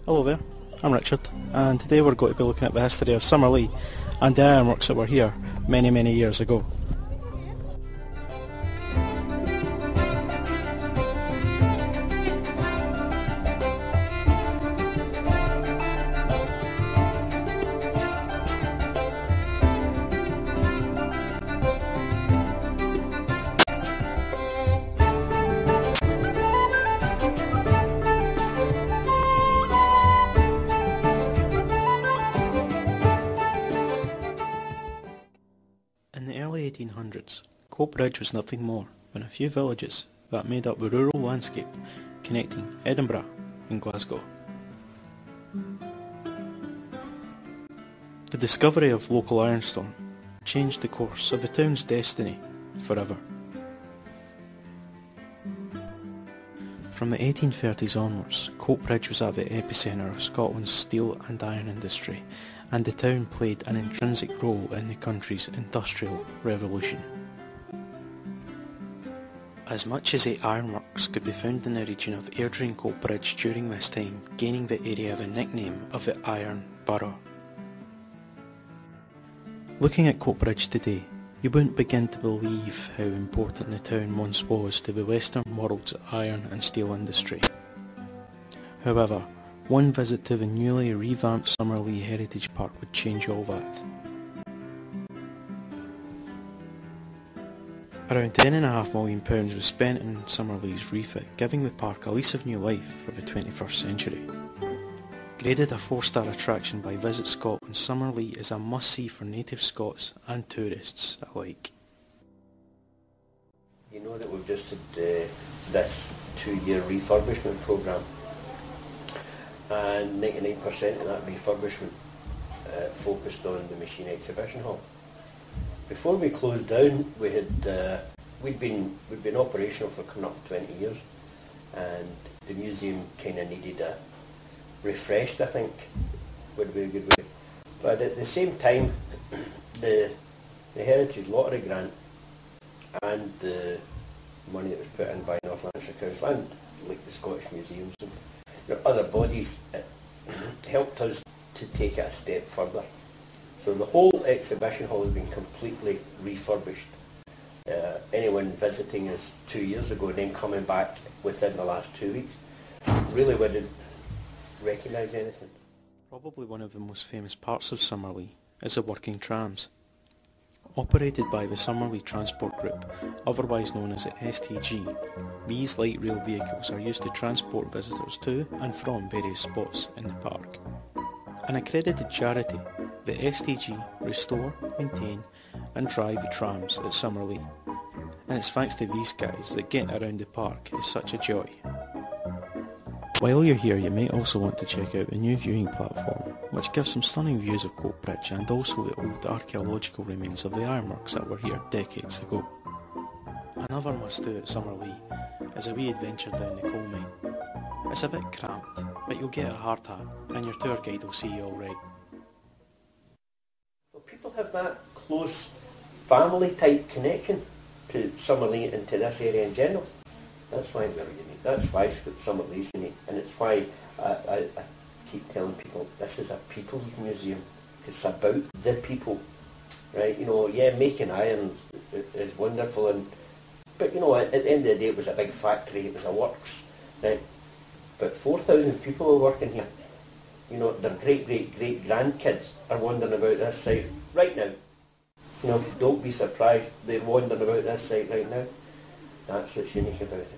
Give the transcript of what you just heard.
Hello there, I'm Richard, and today we're going to be looking at the history of Summerlee and the ironworks that were here many years ago. In the early 1800s, Coatbridge was nothing more than a few villages that made up the rural landscape connecting Edinburgh and Glasgow. The discovery of local ironstone changed the course of the town's destiny forever. From the 1830s onwards, Coatbridge was at the epicentre of Scotland's steel and iron industry, and the town played an intrinsic role in the country's industrial revolution. As much as 8 ironworks could be found in the region of Airdrie and Coatbridge during this time, gaining the area the nickname of the Iron Borough. Looking at Coatbridge today, you wouldn't begin to believe how important the town once was to the Western world's iron and steel industry. However, one visit to the newly revamped Summerlee Heritage Park would change all that. Around £10.5 million was spent in Summerlee's refit, giving the park a lease of new life for the 21st century. Graded a 4-star attraction by Visit Scotland, Summerlee is a must-see for native Scots and tourists alike. You know that we've just had this 2-year refurbishment programme, and 99% of that refurbishment focused on the machine exhibition hall. Before we closed down, we'd been operational for coming up to 20 years, and the museum kind of needed a refreshed, I think, would be a good way. But at the same time, the Heritage Lottery grant and the money that was put in by North Lanarkshire Council and like the Scottish Museums and other bodies helped us to take it a step further. So the whole exhibition hall has been completely refurbished. Anyone visiting us 2 years ago and then coming back within the last 2 weeks really wouldn't recognise anything. Probably one of the most famous parts of Summerlee is the working trams. Operated by the Summerlee Transport Group, otherwise known as the STG, these light rail vehicles are used to transport visitors to and from various spots in the park. An accredited charity, the STG restore, maintain and drive the trams at Summerlee, and it's thanks to these guys that getting around the park is such a joy. While you're here, you might also want to check out the new viewing platform, which gives some stunning views of Coatbridge and also the old archaeological remains of the ironworks that were here decades ago. Another must-do at Summerlee is a wee adventure down the coal mine. It's a bit cramped, but you'll get a hard hat and your tour guide will see you alright. Well, people have that close family-type connection to Summerlee and to this area in general. That's why we're unique. That's why Summerlee's unique, and it's why I keep telling people this is a people's museum. It's about the people, right? Yeah, making iron is wonderful, but at the end of the day, it was a big factory. It was a works, right? But 4,000 people are working here. Their great grandkids are wandering about this site right now. Don't be surprised they're wandering about this site right now. That's what's unique about it.